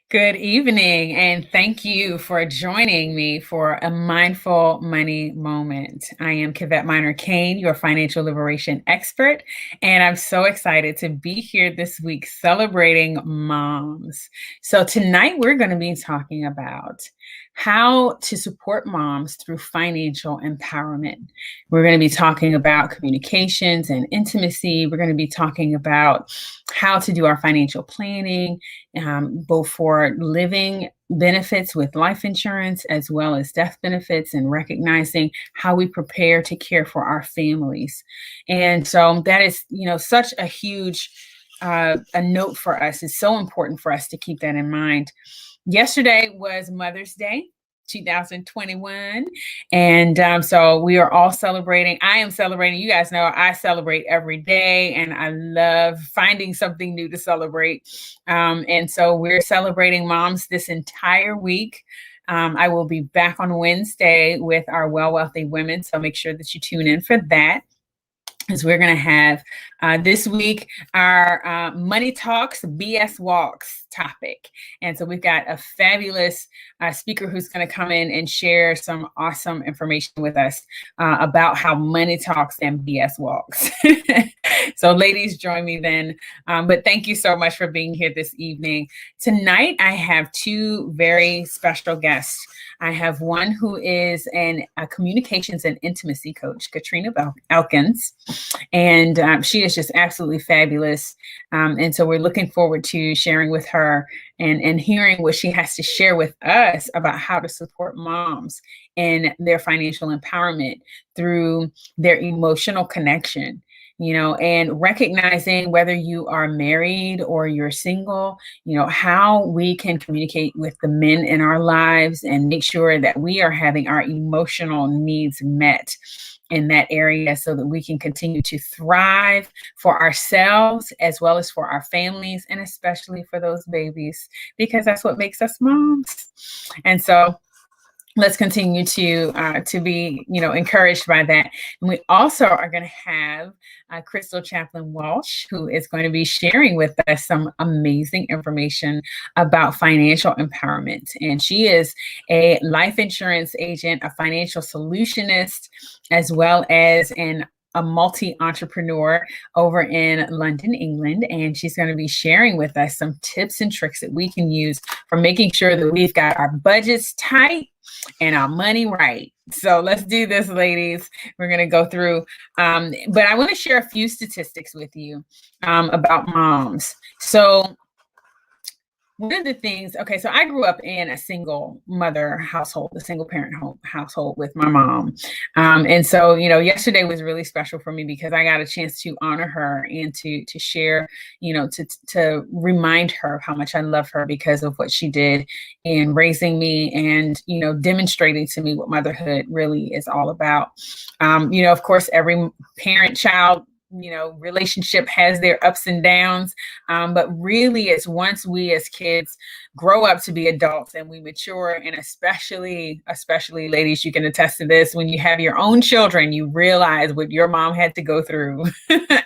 Good evening, and thank you for joining me for a mindful money moment. I am Kavette Minor Kane, your financial liberation expert, and I'm so excited to be here this week celebrating moms. So, tonight we're going to be talking about how to support moms through financial empowerment. We're going to be talking about communications and intimacy. We're going to be talking about how to do our financial planning, both for living benefits with life insurance as well as death benefits, and recognizing how we prepare to care for our families. And so that is, such a huge a note for us. It's so important for us to keep that in mind. Yesterday was Mother's Day, 2021. And so we are all celebrating. I am celebrating. You guys know I celebrate every day, and I love finding something new to celebrate. And so we're celebrating moms this entire week. I will be back on Wednesday with our Well Wealthy Women. So make sure that you tune in for that, as we're going to have this week our Money Talks, BS Walks topic. And so we've got a fabulous speaker who's going to come in and share some awesome information with us about how money talks and BS walks. So ladies, join me then. But thank you so much for being here this evening. Tonight, I have two very special guests. I have one who is a communications and intimacy coach, Katrina Elkins, and she is just absolutely fabulous. And so we're looking forward to sharing with her and hearing what she has to share with us about how to support moms in their financial empowerment through their emotional connection. And recognizing whether you are married or you're single, how we can communicate with the men in our lives and make sure that we are having our emotional needs met in that area so that we can continue to thrive for ourselves as well as for our families, and especially for those babies, because that's what makes us moms. And so let's continue to be, encouraged by that. And we also are going to have Chrystal Chaplin-Walsh, who is going to be sharing with us some amazing information about financial empowerment. And she is a life insurance agent, a financial solutionist, as well as a multi-entrepreneur over in London, England. And she's going to be sharing with us some tips and tricks that we can use for making sure that we've got our budgets tight and our money right. So let's do this, ladies. We're going to go through, but I want to share a few statistics with you about moms. So one of the things, so I grew up in a single mother household, a single parent household with my mom. And so, yesterday was really special for me because I got a chance to honor her and to share, to remind her of how much I love her because of what she did in raising me and, demonstrating to me what motherhood really is all about. Of course, every parent-child relationship has their ups and downs. But really it's once we as kids grow up to be adults and we mature, and especially ladies, you can attest to this, when you have your own children, you realize what your mom had to go through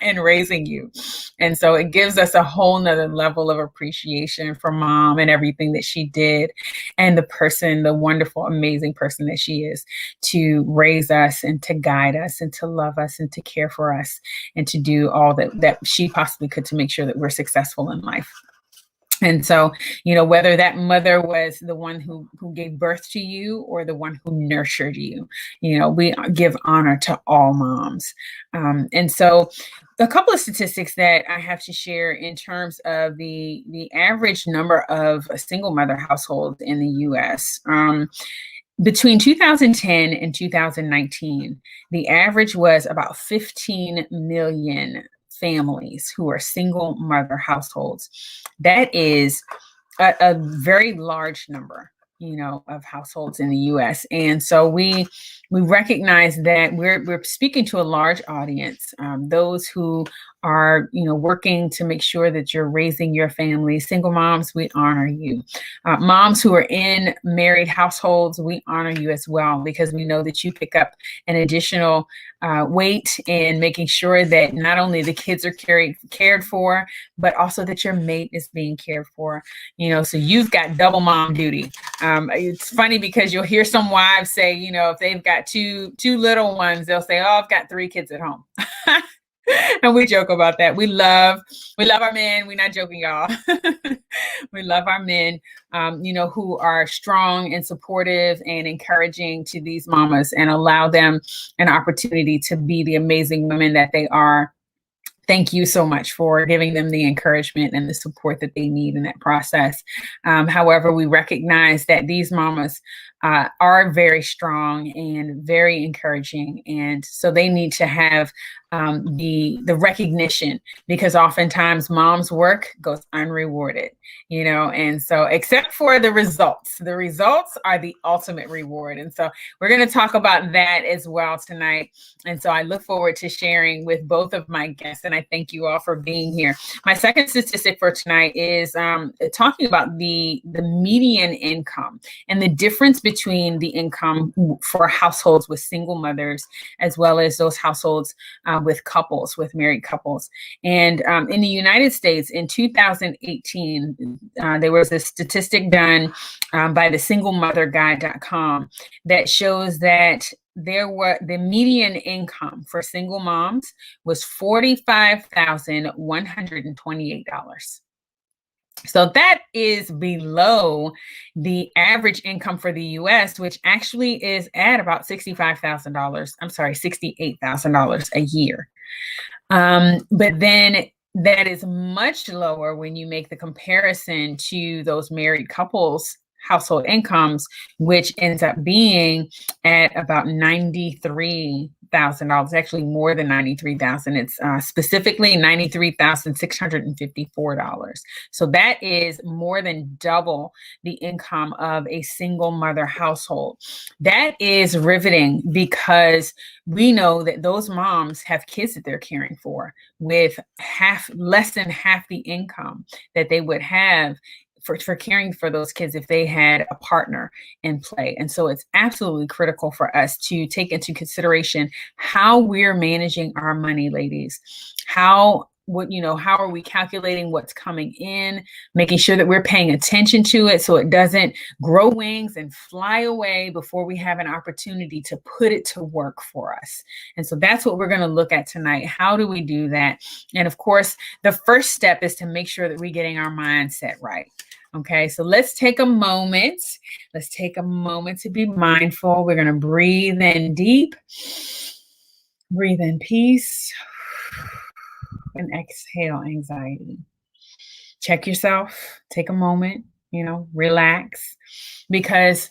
in raising you. And so it gives us a whole nother level of appreciation for mom and everything that she did, and the wonderful, amazing person that she is to raise us and to guide us and to love us and to care for us and to do all that she possibly could to make sure that we're successful in life. And so, whether that mother was the one who gave birth to you or the one who nurtured you, we give honor to all moms. And so a couple of statistics that I have to share in terms of the average number of single mother households in the U.S. Between 2010 and 2019, the average was about 15 million families who are single mother households. That is a very large number, of households in the U.S. And so we recognize that we're speaking to a large audience, those who are, working to make sure that you're raising your family. Single moms, we honor you. Moms who are in married households, we honor you as well, because we know that you pick up an additional weight in making sure that not only the kids are cared for, but also that your mate is being cared for. So you've got double mom duty. It's funny because you'll hear some wives say, if they've got two little ones, they'll say, "Oh, I've got 3 kids at home." And we joke about that. We love our men. We're not joking, y'all. We love our men, who are strong and supportive and encouraging to these mamas, and allow them an opportunity to be the amazing women that they are. Thank you so much for giving them the encouragement and the support that they need in that process. However, we recognize that these mamas are very strong and very encouraging, and so they need to have the recognition, because oftentimes mom's work goes unrewarded, and so, except for the results are the ultimate reward. And so we're going to talk about that as well tonight. And so I look forward to sharing with both of my guests, and I thank you all for being here. My second statistic for tonight is talking about the median income and the difference between the income for households with single mothers, as well as those households with married couples. And in the United States in 2018, there was a statistic done by the singlemotherguide.com that shows that the median income for single moms was $45,128. So that is below the average income for the US, which actually is at about $65,000. I'm sorry, $68,000 a year. But then that is much lower when you make the comparison to those married couples' household incomes, which ends up being at about $93,000, actually more than $93,000. It's specifically $93,654. So that is more than double the income of a single mother household. That is riveting, because we know that those moms have kids that they're caring for with less than half the income that they would have for caring for those kids if they had a partner in play. And so it's absolutely critical for us to take into consideration how we're managing our money, ladies. How are we calculating what's coming in, making sure that we're paying attention to it so it doesn't grow wings and fly away before we have an opportunity to put it to work for us. And so that's what we're going to look at tonight. How do we do that? And of course, the first step is to make sure that we're getting our mindset right. Okay, so let's take a moment. Let's take a moment to be mindful. We're going to breathe in deep, breathe in peace, and exhale anxiety. Check yourself. Take a moment, relax, because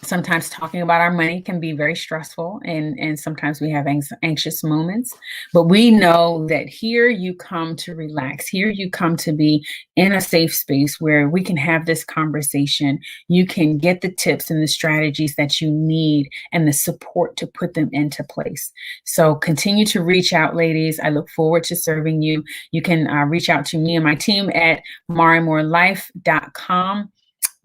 sometimes talking about our money can be very stressful, and sometimes we have anxious moments, but we know that here you come to relax. Here you come to be in a safe space where we can have this conversation. You can get the tips and the strategies that you need and the support to put them into place. So continue to reach out, ladies. I look forward to serving you. You can reach out to me and my team at marimorelife.com.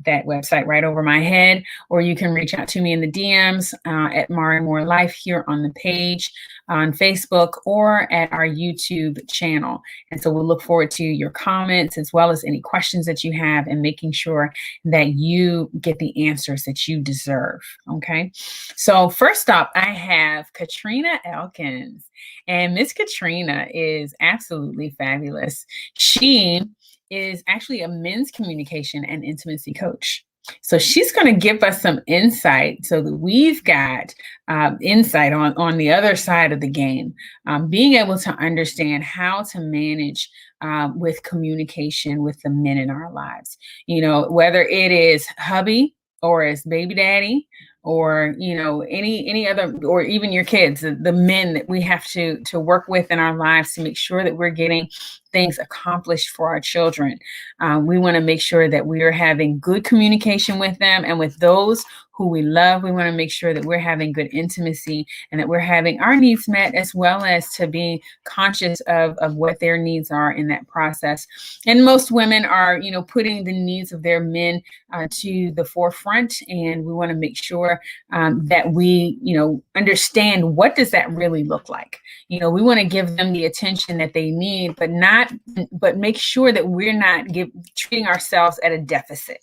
That website right over my head, or you can reach out to me in the DMs at Mari More Life here on the page on Facebook, or at our YouTube channel. And so we'll look forward to your comments, as well as any questions that you have, and making sure that you get the answers that you deserve. Okay. So first up, I have Katrina Elkins, and Miss Katrina is absolutely fabulous. She is actually a men's communication and intimacy coach. So she's going to give us some insight, so that we've got insight on the other side of the game, being able to understand how to manage with communication with the men in our lives. Whether it is hubby, or as baby daddy, or any other, or even your kids, the men that we have to work with in our lives, to make sure that we're getting things accomplished for our children. We want to make sure that we are having good communication with them, and with those who we love, we want to make sure that we're having good intimacy and that we're having our needs met, as well as to be conscious of what their needs are in that process. And most women are, putting the needs of their men to the forefront, and we want to make sure that we, understand what does that really look like. We want to give them the attention that they need, but make sure that we're not treating ourselves at a deficit.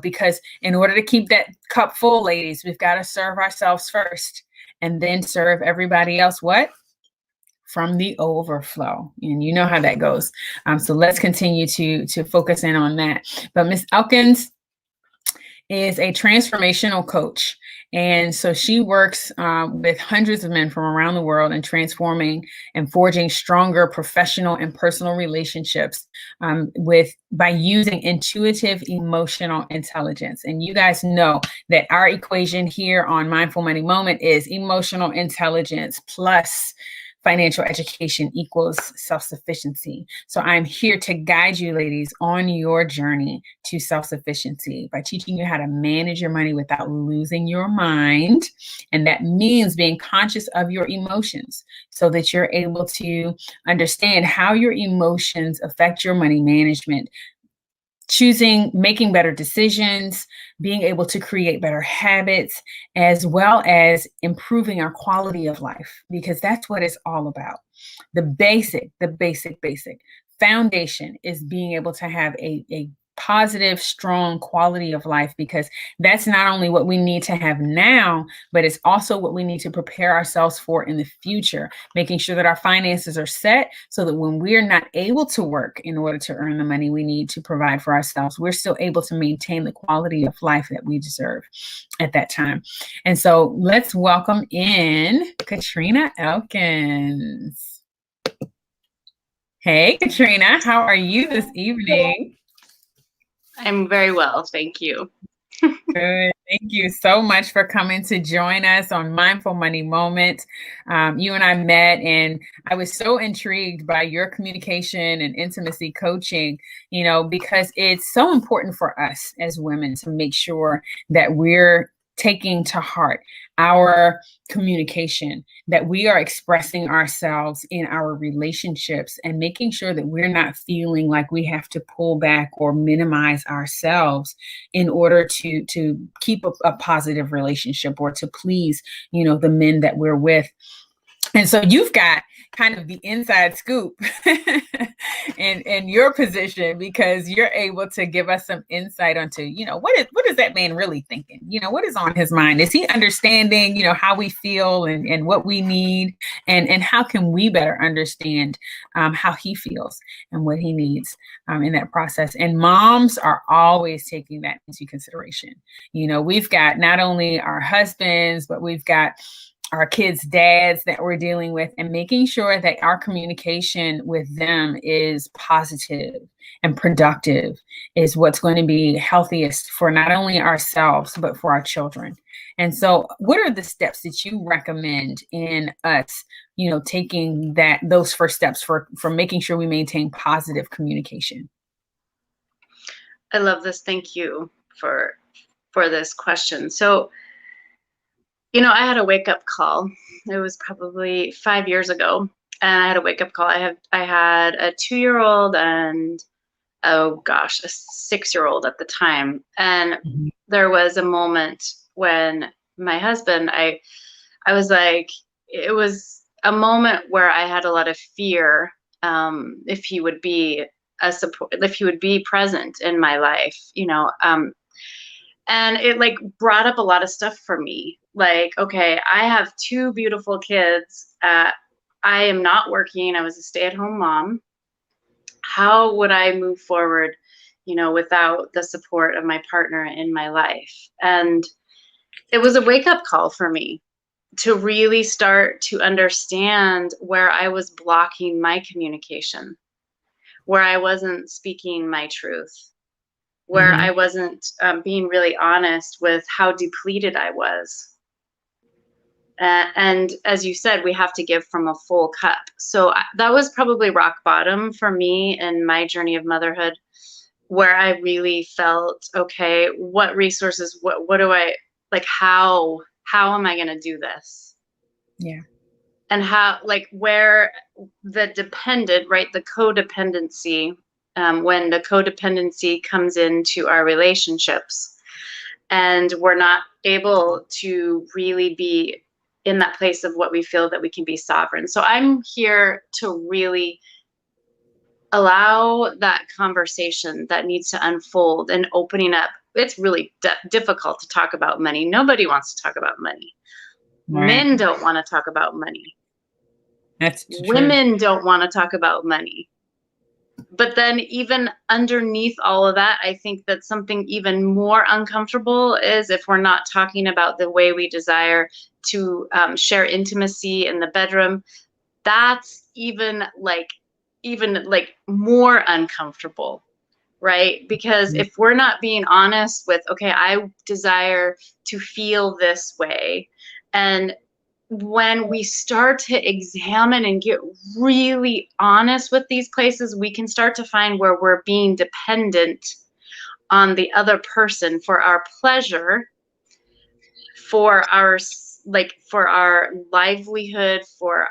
Because in order to keep that cup full, ladies, we've got to serve ourselves first and then serve everybody else from the overflow. And you know how that goes. So let's continue to focus in on that. But Miss Elkins is a transformational coach. And so she works with hundreds of men from around the world and transforming and forging stronger professional and personal relationships by using intuitive emotional intelligence. And you guys know that our equation here on Mindful Money Moment is emotional intelligence plus financial education equals self-sufficiency. So I'm here to guide you, ladies, on your journey to self-sufficiency by teaching you how to manage your money without losing your mind. And that means being conscious of your emotions so that you're able to understand how your emotions affect your money management, making better decisions, being able to create better habits, as well as improving our quality of life, because that's what it's all about. The basic foundation is being able to have a positive, strong quality of life, because that's not only what we need to have now, but it's also what we need to prepare ourselves for in the future, making sure that our finances are set so that when we're not able to work in order to earn the money we need to provide for ourselves, we're still able to maintain the quality of life that we deserve at that time. And so let's welcome in Katrina Elkins. Hey, Katrina, how are you this evening? I'm very well, thank you. Good. Thank you so much for coming to join us on Mindful Money Moment. You and I met, and I was so intrigued by your communication and intimacy coaching, because it's so important for us as women to make sure that we're taking to heart our communication, that we are expressing ourselves in our relationships and making sure that we're not feeling like we have to pull back or minimize ourselves in order to keep a positive relationship or to please, the men that we're with. And so you've got kind of the inside scoop in your position, because you're able to give us some insight onto, what is that man really thinking? What is on his mind? Is he understanding, how we feel and what we need, and how can we better understand how he feels and what he needs in that process? And moms are always taking that into consideration. We've got not only our husbands, but we've got our kids' dads that we're dealing with, and making sure that our communication with them is positive and productive is what's going to be healthiest for not only ourselves, but for our children. And so what are the steps that you recommend in us, taking those first steps for making sure we maintain positive communication? I love this. Thank you for this question. So, I had a wake-up call. It was probably 5 years ago, and I had a wake-up call. I had a 2-year-old and, oh gosh, a 6-year-old at the time. And there was a moment when my husband, I was like, it was a moment where I had a lot of fear if he would be if he would be present in my life, and it brought up a lot of stuff for me. Like, okay, I have 2 beautiful kids. I am not working. I was a stay-at-home mom. How would I move forward, without the support of my partner in my life? And it was a wake-up call for me to really start to understand where I was blocking my communication, where I wasn't speaking my truth, where I wasn't being really honest with how depleted I was. And as you said, we have to give from a full cup. So that was probably rock bottom for me in my journey of motherhood, where I really felt, okay, what resources, what do I, like, how am I going to do this? Yeah. And how, like, where the dependent, right, the codependency, when the codependency comes into our relationships and we're not able to really be in that place of what we feel that we can be sovereign. So I'm here to really allow that conversation that needs to unfold and opening up. It's really difficult to talk about money. Nobody wants to talk about money. Right. Men don't want to talk about money. That's true. Women don't want to talk about money. But then even underneath all of that, I think that something even more uncomfortable is if we're not talking about the way we desire to share intimacy in the bedroom. That's even like more uncomfortable, right? Because if we're not being honest with, okay, I desire to feel this way, and when we start to examine and get really honest with these places, we can start to find where we're being dependent on the other person for our pleasure, for our for our livelihood, for,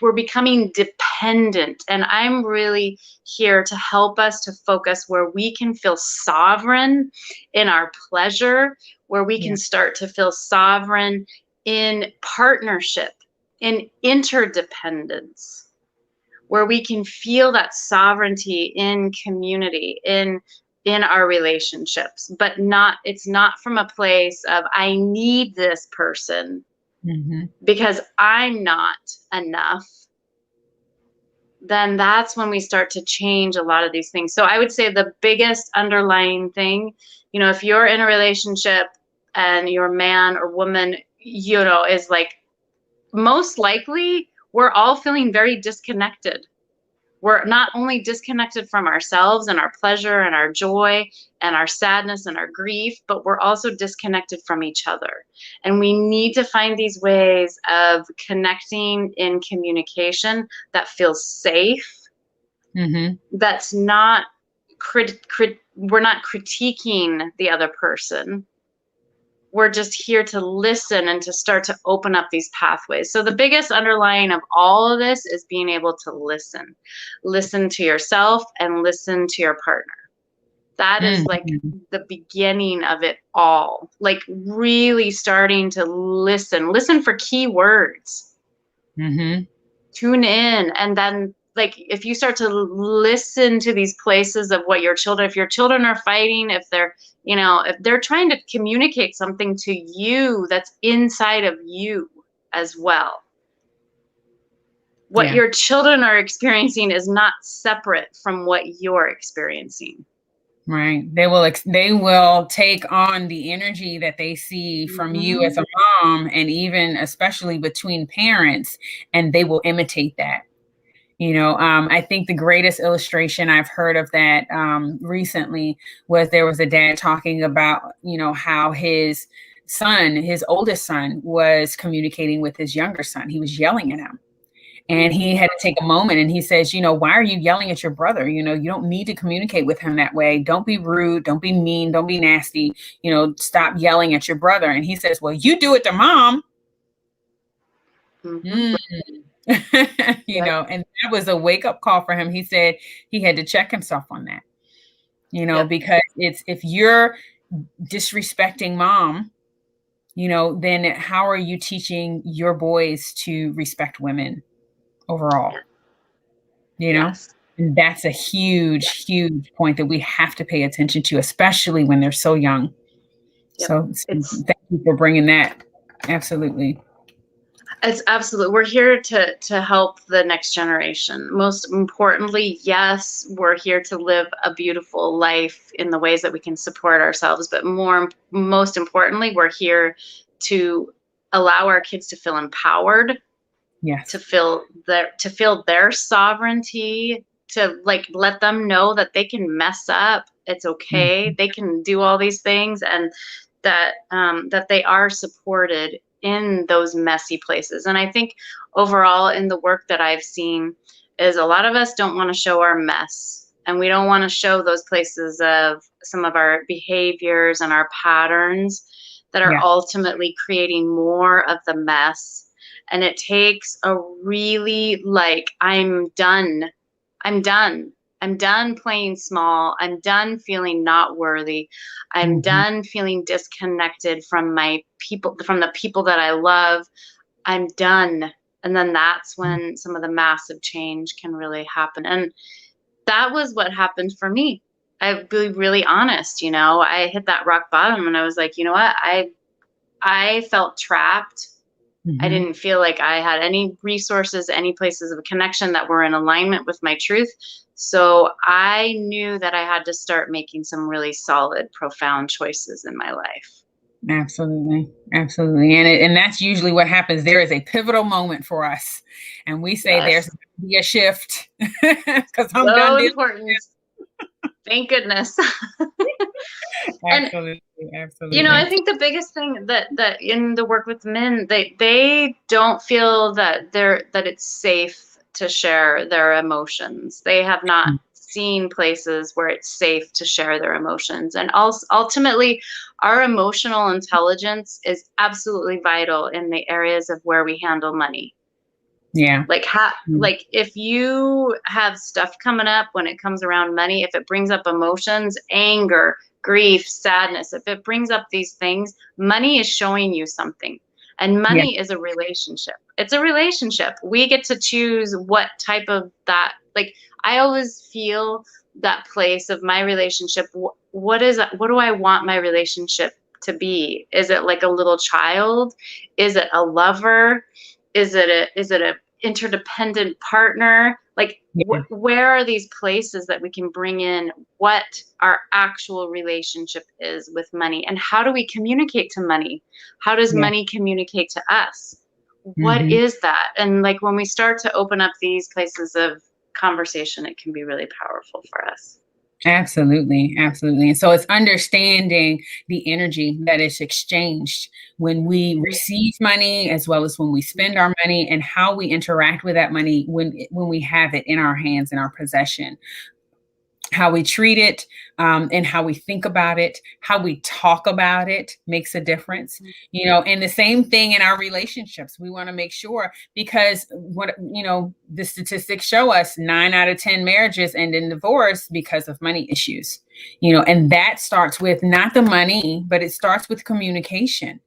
we're becoming dependent. And I'm really here to help us to focus where we can feel sovereign in our pleasure, where we Yeah. can start to feel sovereign in partnership, in interdependence, where we can feel that sovereignty in community, in our relationships, but it's not from a place of I need this person Mm-hmm. because I'm not enough. Then that's when we start to change a lot of these things. So I would say the biggest underlying thing, if you're in a relationship and your man or woman, is like, most likely we're all feeling very disconnected. We're not only disconnected from ourselves and our pleasure and our joy and our sadness and our grief, but we're also disconnected from each other. And we need to find these ways of connecting in communication that feels safe, Mm-hmm. that's not we're not critiquing the other person. We're just here to listen and to start to open up these pathways. So the biggest underlying of all of this is being able to listen to yourself and listen to your partner. That is like Mm-hmm. the beginning of it all. Like really starting to listen for key words, Mm-hmm. tune in. And then, like, if you start to listen to these places of what if your children are fighting, if they're trying to communicate something to you that's inside of you as well. What Yeah. your children are experiencing is not separate from what you're experiencing. Right. They will take on the energy that they see from you Mm-hmm. as a mom, and even especially between parents, and they will imitate that. I think the greatest illustration I've heard of that recently was there was a dad talking about, how his son, his oldest son, was communicating with his younger son. He was yelling at him. And he had to take a moment, and he says, why are you yelling at your brother? You don't need to communicate with him that way. Don't be rude. Don't be mean. Don't be nasty. Stop yelling at your brother. And he says, well, you do it to mom. Mm-hmm. Mm. Yep. And that was a wake up call for him. He said he had to check himself on that, Yep. because if you're disrespecting mom, then how are you teaching your boys to respect women overall? Yes. And that's a huge, huge point that we have to pay attention to, especially when they're so young. Yep. So It's thank you for bringing that. Absolutely. It's absolutely, we're here to help the next generation. Most importantly, yes, we're here to live a beautiful life in the ways that we can support ourselves, but most importantly, we're here to allow our kids to feel empowered, to Yes. feel their sovereignty, to like let them know that they can mess up. It's okay. Mhm. They can do all these things, and that they are supported in those messy places. And I think overall in the work that I've seen is a lot of us don't want to show our mess, and we don't want to show those places of some of our behaviors and our patterns that are ultimately creating more of the mess. And it takes a really I'm done. I'm done playing small. I'm done feeling not worthy. I'm done feeling disconnected from my people, from the people that I love. I'm done. And then that's when some of the massive change can really happen. And that was what happened for me. I'll be really honest, I hit that rock bottom and I was like, you know what? I felt trapped. I didn't feel like I had any resources, any places of connection that were in alignment with my truth. So I knew that I had to start making some really solid, profound choices in my life. Absolutely. Absolutely. And that's usually what happens. There is a pivotal moment for us. And we say there's going to be a shift because I'm so done. Important. Thank goodness. Absolutely. Absolutely. I think the biggest thing that in the work with men, they don't feel that it's safe to share their emotions. They have not seen places where it's safe to share their emotions. And also, ultimately, our emotional intelligence is absolutely vital in the areas of where we handle money. Yeah. Like if you have stuff coming up when it comes around money, if it brings up emotions, anger, grief, sadness, if it brings up these things, money is showing you something. And money is a relationship. It's a relationship. We get to choose what type of that, I always feel that place of my relationship. What do I want my relationship to be? Is it like a little child? Is it a lover? Is it a interdependent partner? Where are these places that we can bring in what our actual relationship is with money, and how do we communicate to money? How does money communicate to us? What is that? And when we start to open up these places of conversation, it can be really powerful for us. Absolutely. Absolutely. And so it's understanding the energy that is exchanged when we receive money, as well as when we spend our money, and how we interact with that money when we have it in our hands, in our possession. How we treat it, and how we think about it, how we talk about it makes a difference, and the same thing in our relationships. We want to make sure, because the statistics show us 9 out of 10 marriages end in divorce because of money issues, and that starts with not the money, but it starts with communication.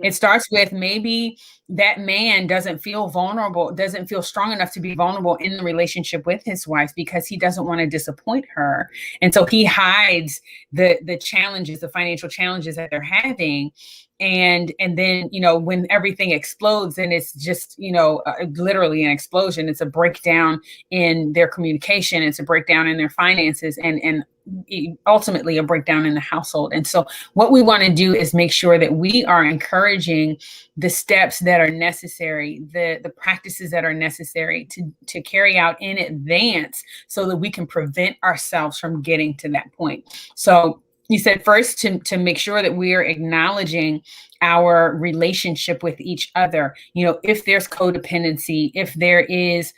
It starts with maybe that man doesn't feel vulnerable, doesn't feel strong enough to be vulnerable in the relationship with his wife because he doesn't want to disappoint her. And so he hides the challenges, the financial challenges that they're having. And then, when everything explodes, and it's just, literally an explosion, it's a breakdown in their communication, it's a breakdown in their finances, and ultimately a breakdown in the household. And so what we want to do is make sure that we are encouraging the steps that are necessary, the practices that are necessary to carry out in advance, so that we can prevent ourselves from getting to that point. So you said first to make sure that we are acknowledging our relationship with each other. If there's codependency, if there is,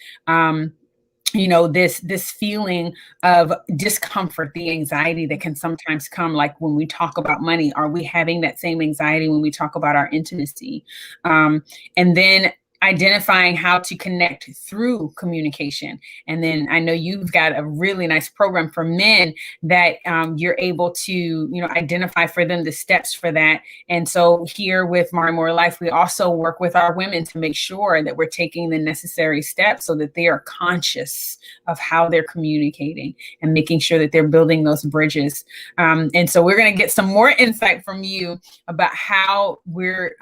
this feeling of discomfort, the anxiety that can sometimes come, like when we talk about money, are we having that same anxiety when we talk about our intimacy? And then identifying how to connect through communication. And then I know you've got a really nice program for men that you're able to, identify for them the steps for that. And so here with More Life, we also work with our women to make sure that we're taking the necessary steps so that they are conscious of how they're communicating and making sure that they're building those bridges. And so we're going to get some more insight from you about how we're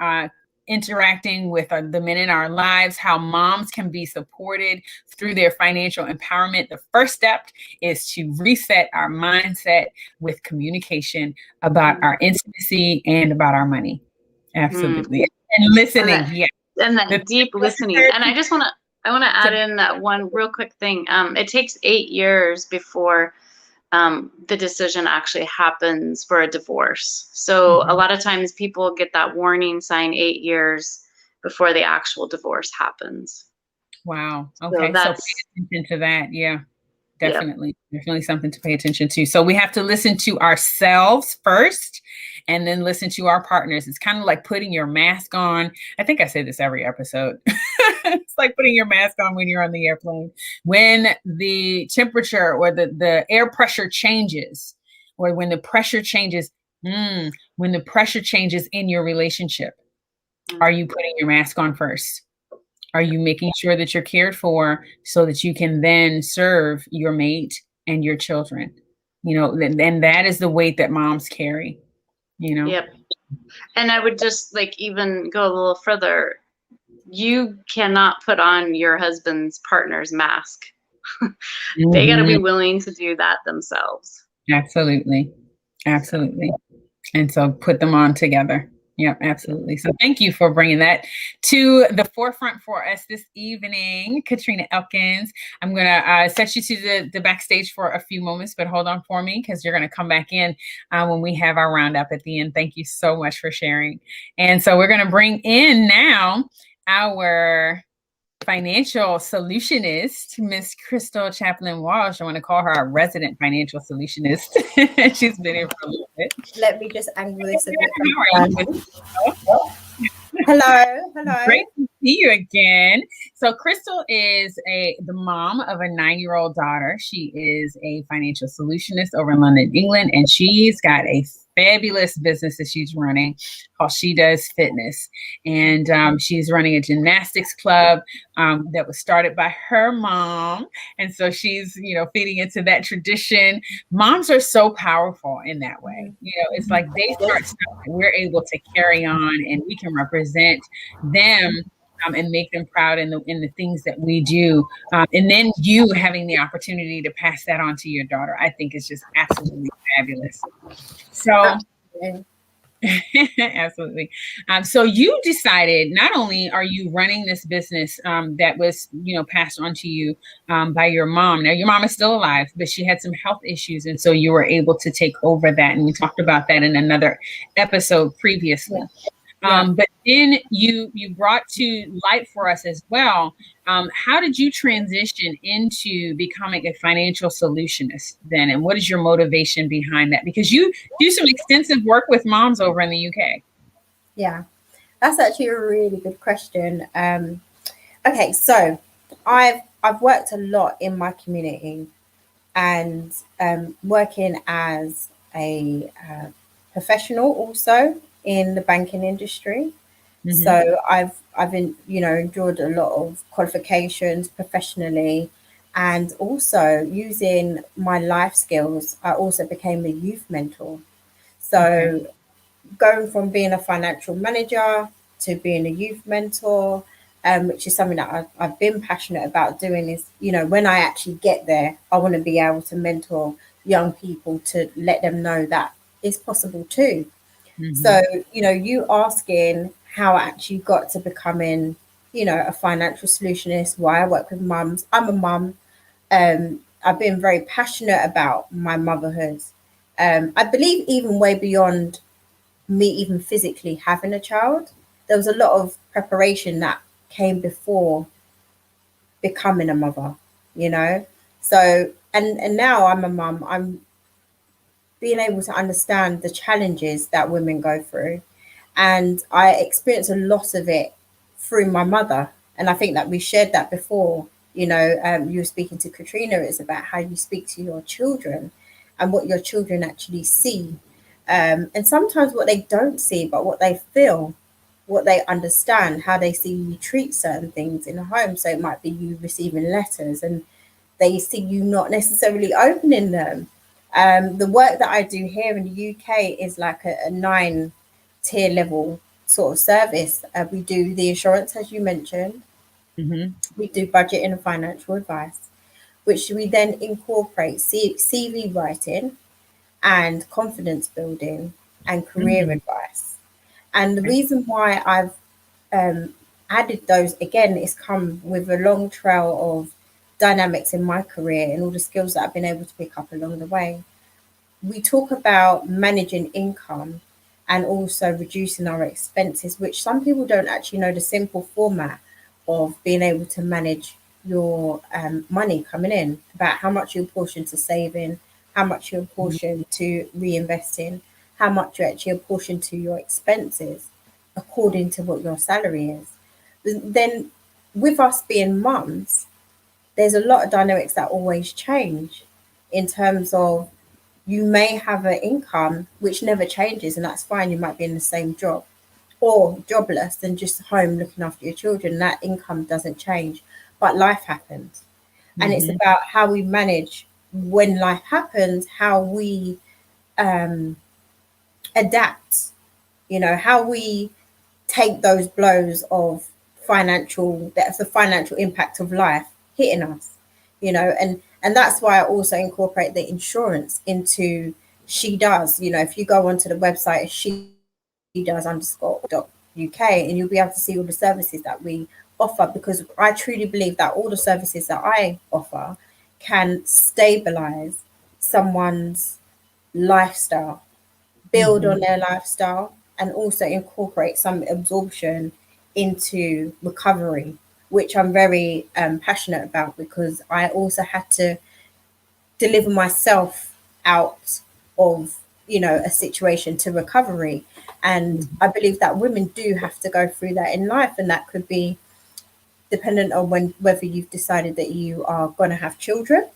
interacting with the men in our lives, how moms can be supported through their financial empowerment. The first step is to reset our mindset with communication about our intimacy and about our money. Absolutely. And listening. And that deep listening. And I want to add in that one real quick thing. It takes 8 years before the decision actually happens for a divorce. So a lot of times people get that warning sign 8 years before the actual divorce happens. Wow. So Okay. So that's, pay attention to that. Yeah. yeah, Definitely. Definitely something to pay attention to. So we have to listen to ourselves first and then listen to our partners. It's kind of like putting your mask on. I think I say this every episode. It's like putting your mask on when you're on the airplane. When the temperature or the air pressure changes, or when the pressure changes, when the pressure changes in your relationship, are you putting your mask on first? Are you making sure that you're cared for so that you can then serve your mate and your children? And that is the weight that moms carry, you know? yep. And I would just like even go a little further. You cannot put on your husband's partner's mask. They got to be Mhm. willing to do that themselves. Absolutely. So, Absolutely. And so put them on together. Yeah, absolutely. So thank you for bringing that to the forefront for us this evening, Katrina Elkins. I'm going to set you to the backstage for a few moments, but hold on for me because you're going to come back in when we have our roundup at the end. Thank you so much for sharing. And so we're going to bring in now our financial solutionist, Miss Chrystal Chaplin-Walsh. I want to call her our resident financial solutionist. She's been here for a little bit. Let me just angle this a bit. How are you? Hello, hello. Great to see you again. So Chrystal is the mom of a 9-year-old daughter. She is a financial solutionist over in London, England, and she's got a fabulous business that she's running called She Does Fitness. And she's running a gymnastics club that was started by her mom. And so she's, feeding into that tradition. Moms are so powerful in that way. It's like they start something, we're able to carry on and we can represent them and make them proud in the things that we do. And then you having the opportunity to pass that on to your daughter, I think is just absolutely fabulous. So absolutely. So you decided not only are you running this business that was, passed on to you by your mom. Now your mom is still alive, but she had some health issues. And so you were able to take over that. And we talked about that in another episode previously. But then you brought to light for us as well. How did you transition into becoming a financial solutionist then? And what is your motivation behind that? Because you do some extensive work with moms over in the UK. Yeah, that's actually a really good question. Okay, so I've worked a lot in my community and working as a professional also in the banking industry. Mm-hmm. So I've enjoyed a lot of qualifications professionally, and also using my life skills, I also became a youth mentor. So going from being a financial manager to being a youth mentor, which is something that I've been passionate about doing, is, when I actually get there, I want to be able to mentor young people to let them know that it's possible too. Mm-hmm. So, you asking how I actually got to becoming, a financial solutionist, why I work with mums. I'm a mum. I've been very passionate about my motherhood. I believe even way beyond me even physically having a child, there was a lot of preparation that came before becoming a mother, So, and now I'm a mum, I'm being able to understand the challenges that women go through. And I experienced a lot of it through my mother. And I think that we shared that before, you were speaking to Katrina, it's about how you speak to your children and what your children actually see. And sometimes what they don't see, but what they feel, what they understand, how they see you treat certain things in a home. So it might be you receiving letters and they see you not necessarily opening them. The work that I do here in the UK is like a 9-tier level sort of service. We do the insurance, as you mentioned. Mm-hmm. We do budgeting and financial advice, which we then incorporate CV writing and confidence building and career advice. And the reason why I've added those, again, is come with a long trail of dynamics in my career and all the skills that I've been able to pick up along the way, we talk about managing income and also reducing our expenses, which some people don't actually know the simple format of being able to manage your money coming in, about how much you apportion to saving, how much you apportion to reinvesting, how much you actually apportion to your expenses according to what your salary is. Then, with us being mums, there's a lot of dynamics that always change in terms of you may have an income which never changes, and that's fine. You might be in the same job or jobless and just home looking after your children. That income doesn't change, but life happens. And it's about how we manage when life happens, how we adapt, how we take those blows of the financial impact of life hitting us, and that's why I also incorporate the insurance into She Does. If you go onto the website She Does _UK, and you'll be able to see all the services that we offer, because I truly believe that all the services that I offer can stabilize someone's lifestyle, build on their lifestyle, and also incorporate some absorption into recovery, which I'm very passionate about, because I also had to deliver myself out of a situation to recovery. And I believe that women do have to go through that in life, and that could be dependent on whether you've decided that you are going to have children.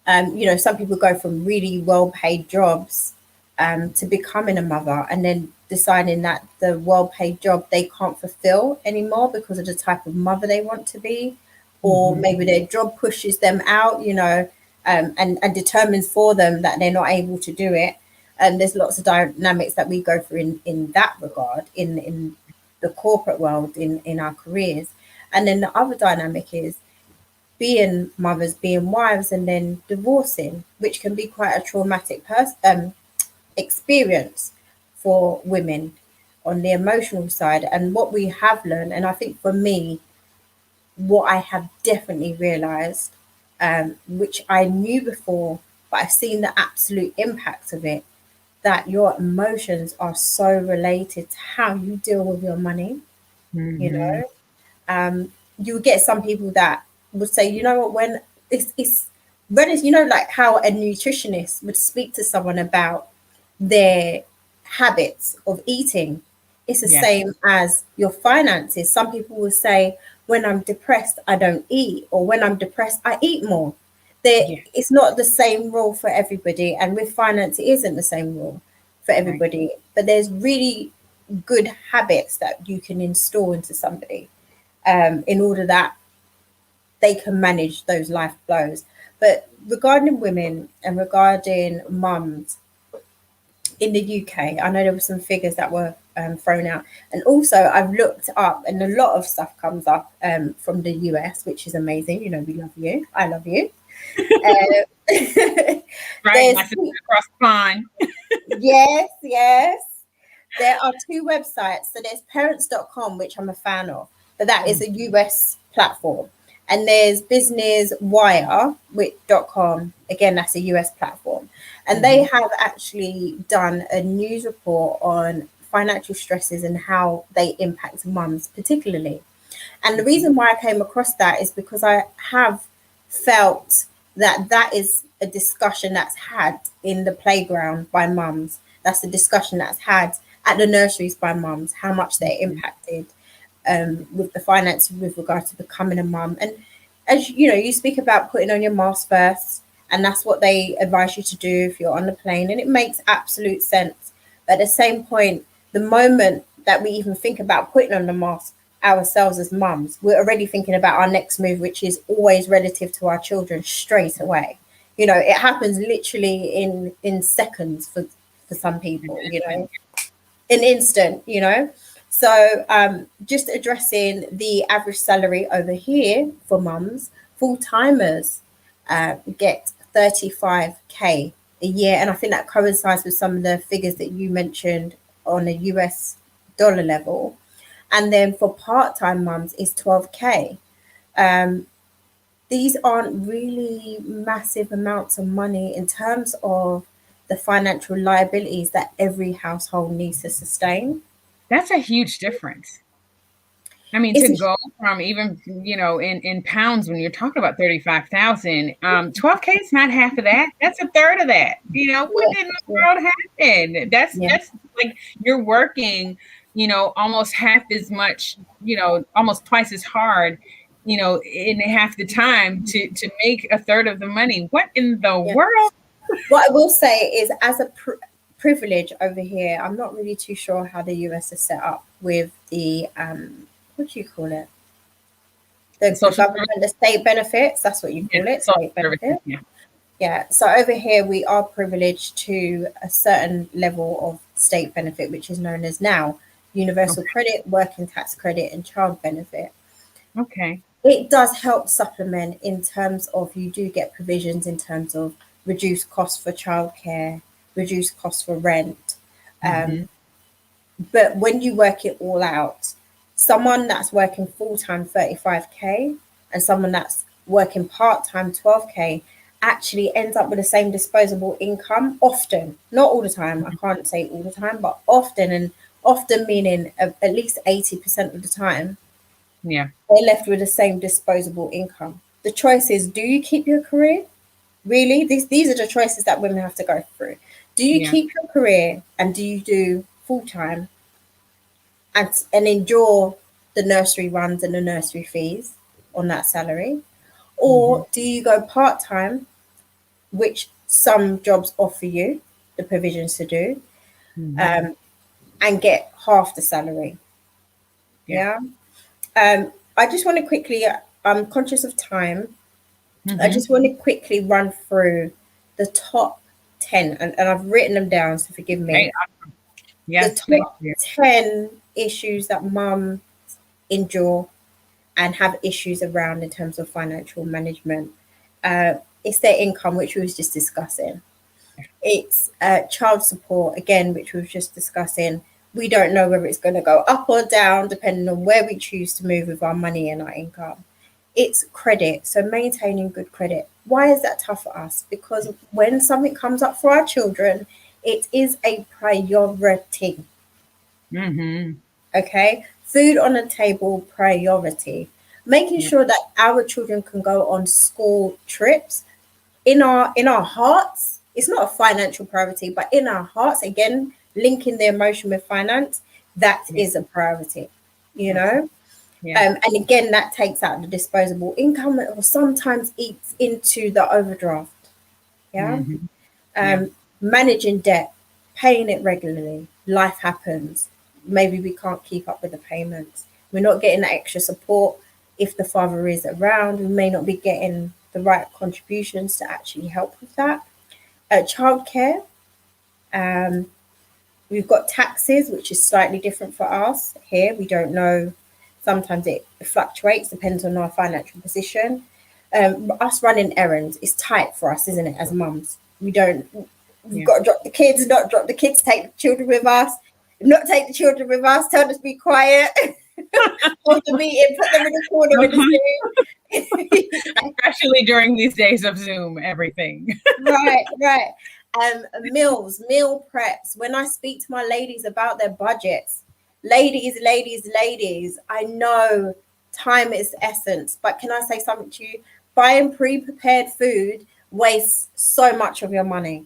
Some people go from really well-paid jobs to becoming a mother, and then deciding that the well-paid job they can't fulfill anymore because of the type of mother they want to be, or maybe their job pushes them out, and determines for them that they're not able to do it. And there's lots of dynamics that we go through in that regard, in the corporate world, in our careers. And then the other dynamic is being mothers, being wives, and then divorcing, which can be quite a traumatic experience for women on the emotional side. And what we have learned, and I think for me, what I have definitely realized, which I knew before, but I've seen the absolute impact of it, that your emotions are so related to how you deal with your money. You get some people that would say, when it's like how a nutritionist would speak to someone about their habits of eating. It's the same as your finances. Some people will say, when I'm depressed, I don't eat, or when I'm depressed, I eat more. It's not the same rule for everybody, and with finance, it isn't the same rule for everybody. But there's really good habits that you can install into somebody in order that they can manage those life blows. But regarding women and regarding mums in the UK, I know there were some figures that were thrown out. And also I've looked up, and a lot of stuff comes up from the US, which is amazing. We love you. I love you. Right, across the pond. Yes. There are two websites. So there's parents.com, which I'm a fan of, but that is a US platform. And there's businesswire.com. Again, that's a US platform. And they have actually done a news report on financial stresses and how they impact mums particularly. And the reason why I came across that is because I have felt that is a discussion that's had in the playground by mums. That's a discussion that's had at the nurseries by mums, how much they're impacted with the finances with regard to becoming a mum. And as you speak about putting on your mask first, and that's what they advise you to do if you're on the plane, and it makes absolute sense. But at the same point, the moment that we even think about putting on the mask ourselves as mums, we're already thinking about our next move, which is always relative to our children straight away. It happens literally in seconds for some people, an instant, So just addressing the average salary over here for mums, full-timers get 35k a year. And I think that coincides with some of the figures that you mentioned on a US dollar level. And then for part-time mums is 12k. these aren't really massive amounts of money in terms of the financial liabilities that every household needs to sustain. That's a huge difference. I mean, It's to a, go from even, in pounds, when you're talking about 35,000, 12K is not half of that. That's a third of that. What yeah, in the yeah, world happened? That's yeah. that's like you're working, almost half as much, almost twice as hard, in half the time to make a third of the money. What in the Yeah. world? What I will say is, as a privilege over here, I'm not really too sure how the US is set up with the what do you call it? The The social government, service, the state benefits. That's what you yeah, call it, social state services, benefit. yeah. Yeah. So over here, we are privileged to a certain level of state benefit, which is known as now universal Okay. credit, working tax credit, and child benefit. Okay. It does help supplement in terms of you do get provisions in terms of reduced costs for childcare, reduced costs for rent. Mm-hmm. But when you work it all out, someone that's working full time 35K and someone that's working part time 12K actually ends up with the same disposable income often, not all the time. I can't say all the time, but often, and often meaning at least 80% of the time, Yeah. they're left with the same disposable income. The choice is, do you keep your career? Really? These are the choices that women have to go through. Do you Yeah. keep your career and do you do full time and endure the nursery runs and the nursery fees on that salary? Mm-hmm. Or do you go part time, which some jobs offer you the provisions to do, Mm-hmm. um, and get half the salary? Yeah. Yeah. I just want to quickly, I'm conscious of time. I Mm-hmm. just want to quickly run through the top 10, and I've written them down, so forgive Hey, me. The yes, please top do. 10 issues that mum endure and have issues around in terms of financial management. It's their income, which we was just discussing. It's child support, again, which we was just discussing. We don't know whether it's going to go up or down depending on where we choose to move with our money and our income. It's credit, so maintaining good credit. Why is that tough for us? Because when something comes up for our children, it is a priority. Mm-hmm. Okay, food on the table, priority. Making Yeah. sure that our children can go on school trips in our hearts. It's not a financial priority, but in our hearts, again, linking the emotion with finance, that Yeah. is a priority. You Absolutely. know, Yeah. and again, that takes out the disposable income or sometimes eats into the overdraft. Yeah. Mm-hmm. Yeah. Um, Managing debt, paying it regularly. Life happens. Maybe we can't keep up with the payments. We're not getting that extra support. If the father is around, we may not be getting the right contributions to actually help with that. Childcare, um, we've got taxes, which is slightly different for us here. We don't know. Sometimes it fluctuates, depends on our financial position. Us running errands is tight for us, isn't it, as mums? We don't, we've Yeah. got to drop the kids, not drop the kids, take the children with us, not take the children with us, tell us to be quiet, hold the meeting, put them in the corner of Uh-huh. the Zoom. Especially during these days of Zoom, everything. Right, right. Meal preps. When I speak to my ladies about their budgets, ladies, I know time is essence, but can I say something to you? Buying pre-prepared food wastes so much of your money.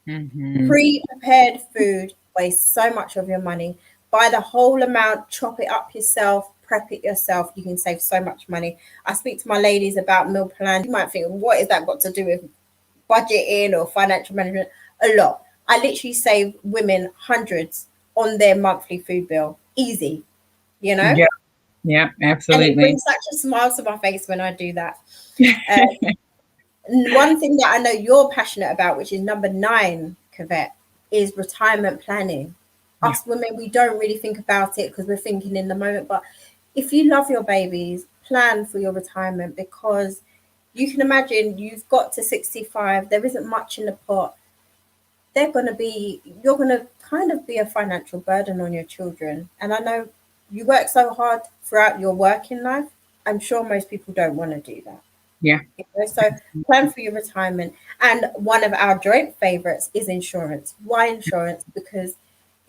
Mm-hmm. Pre-prepared food wastes so much of your money. Buy the whole amount, chop it up yourself, prep it yourself. You can save so much money. I speak to my ladies about meal plans. You might think, what has that got to do with budgeting or financial management? A lot. I literally save women hundreds on their monthly food bill. Easy, you know? Yeah. Yeah. And it Absolutely. brings such a smile to my face when I do that. One thing that I know you're passionate about, which is number 9, Cavette, is retirement planning. Yeah. Us women, we don't really think about it because we're thinking in the moment. But if you love your babies, plan for your retirement, because you can imagine you've got to 65, there isn't much in the pot. You're going to kind of be a financial burden on your children. And I know you work so hard throughout your working life. I'm sure most people don't want to do that. Yeah. So plan for your retirement. And one of our joint favorites is insurance. Why insurance? Because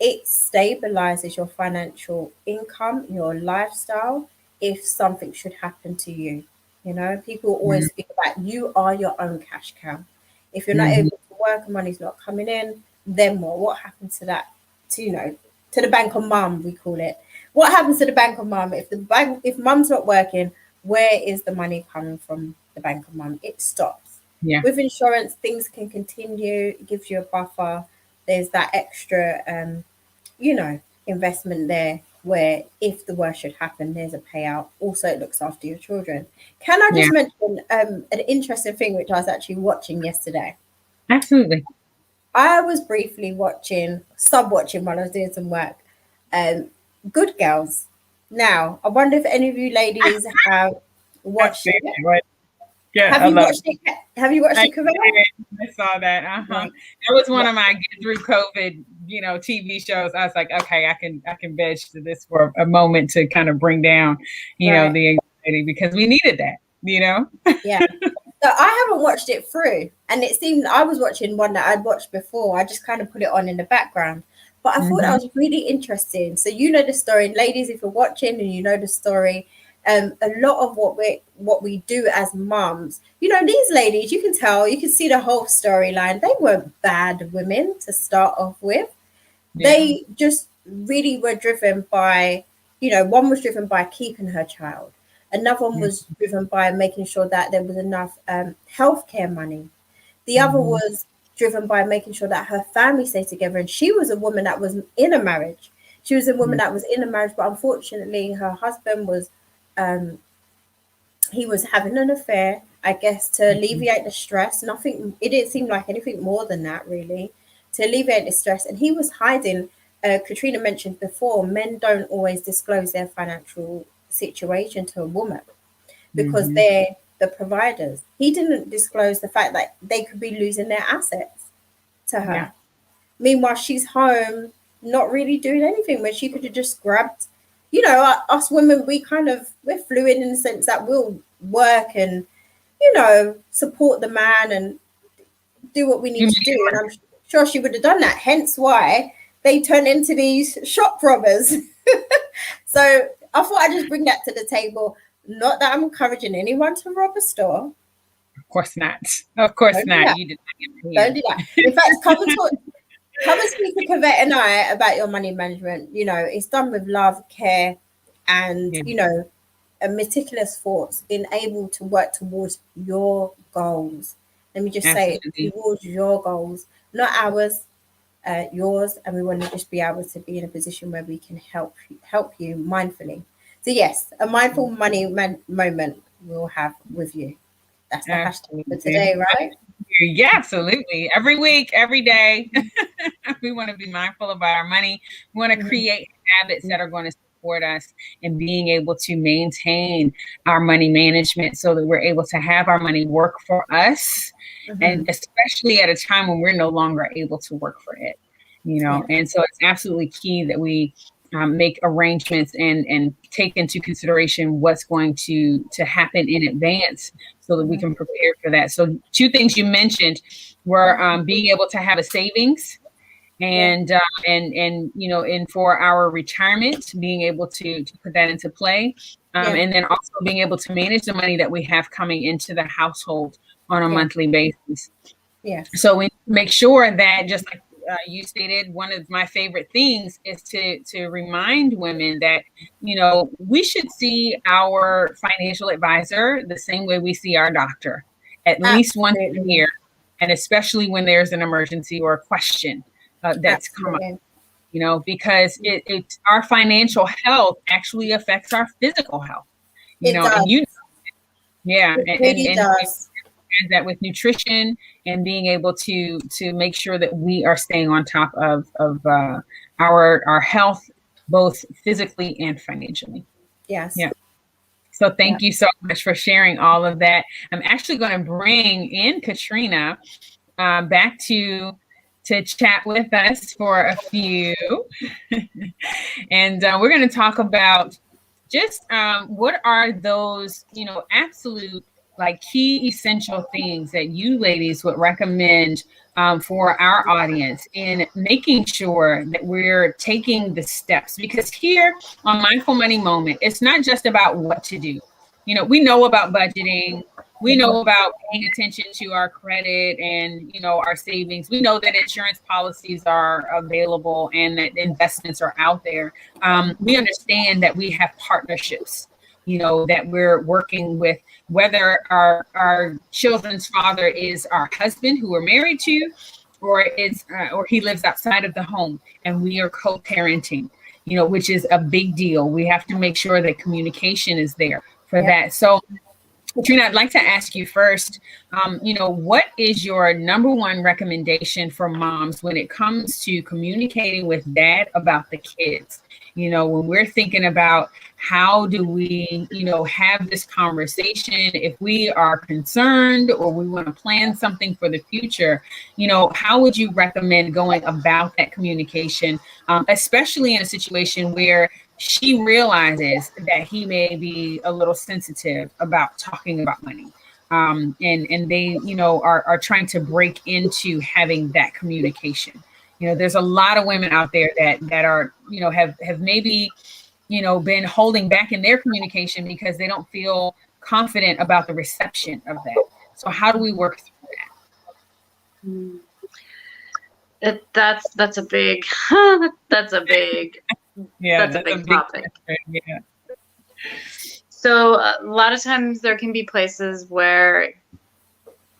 it stabilizes your financial income, your lifestyle, if something should happen to you. People always speak about you are your own cash cow. If you're not Mm-hmm. able to work and money's not coming in, then what? What happens to that? To the bank of mum, we call it. What happens to the bank of mum? If mum's not working, where is the money coming from the bank of mum? It stops. Yeah. With insurance, things can continue. It gives you a buffer. There's that extra, investment there where if the worst should happen, there's a payout. Also, it looks after your children. Can I just mention an interesting thing which I was actually watching yesterday? Absolutely. I was briefly sub-watching while I was doing some work. Good Girls. Now, I wonder if any of you ladies have watched it. Yeah, Have you watched it? Have you watched it, Camilla? I saw that. That was one of my get through COVID, TV shows. I was like, okay, I can veg to this for a moment to kind of bring down, the anxiety, because we needed that, Yeah. So I haven't watched it through, and it seemed I was watching one that I'd watched before. I just kind of put it on in the background, but I thought that was really interesting. So the story, ladies, if you're watching and you know the story. A lot of what we do as mums, these ladies, you can see the whole storyline. They weren't bad women to start off with. Yeah. They just really were driven by, one was driven by keeping her child. Another one was driven by making sure that there was enough healthcare money. The other was driven by making sure that her family stayed together. And she was a woman that was in a marriage. She was a woman that was in a marriage, but unfortunately her husband was he was having an affair, I guess, to alleviate the stress. It didn't seem like anything more than that, really, to alleviate the stress. And he was hiding. Katrina mentioned before, men don't always disclose their financial situation to a woman because they're the providers. He didn't disclose the fact that they could be losing their assets to her. Yeah. Meanwhile, she's home, not really doing anything, where she could have just grabbed. Us women, we're fluid in the sense that we'll work and, support the man and do what we need to do. And I'm sure she would have done that. Hence why they turn into these shop robbers. So I thought I'd just bring that to the table. Not that I'm encouraging anyone to rob a store. Of course not. Of course not. You did not. Don't do that. In fact, come and speak to Kavette and I about your money management. It's done with love, care, and, a meticulous thoughts, in able to work towards your goals. Let me just say it, towards your goals, not ours, yours. And we want to just be able to be in a position where we can help you mindfully. So yes, a mindful money moment we'll have with you. That's the hashtag for today, right? Yeah, absolutely. Every week, every day, we want to be mindful about our money. We want to create habits that are going to support us in being able to maintain our money management so that we're able to have our money work for us, and especially at a time when we're no longer able to work for it, And so it's absolutely key that we make arrangements and take into consideration what's going to happen in advance so that we can prepare for that. So 2 things you mentioned were being able to have a savings and for our retirement, being able to put that into play. And then also being able to manage the money that we have coming into the household on a monthly basis. Yeah. So we make sure that, just like you stated, one of my favorite things is to remind women that, we should see our financial advisor the same way we see our doctor, at least once a year, and especially when there's an emergency or a question that's come up, because it's our financial health actually affects our physical health, and it really does. And that with nutrition and being able to make sure that we are staying on top of our health, both physically and financially. Yes. Yeah. So thank you so much for sharing all of that. I'm actually going to bring in Katrina back to chat with us for a few. And we're going to talk about just what are those, absolute like key essential things that you ladies would recommend for our audience in making sure that we're taking the steps? Because here on Mindful Money Moment, it's not just about what to do. You know, we know about budgeting. We know about paying attention to our credit and, you know, our savings. We know that insurance policies are available and that investments are out there. We understand that we have partnerships, you know, that we're working with, whether our children's father is our husband who we're married to, or he lives outside of the home, and we are co-parenting, you know, which is a big deal. We have to make sure that communication is there for that. So Katrina, I'd like to ask you first, you know, what is your number one recommendation for moms when it comes to communicating with dad about the kids? You know, when we're thinking about how do we, you know, have this conversation, if we are concerned or we want to plan something for the future, you know, how would you recommend going about that communication, especially in a situation where she realizes that he may be a little sensitive about talking about money, and they, you know, are trying to break into having that communication. You know, there's a lot of women out there that are, you know, have maybe, you know, been holding back in their communication because they don't feel confident about the reception of that. So how do we work through that? That's a big that's a big that's a big topic. Yeah. So a lot of times there can be places where,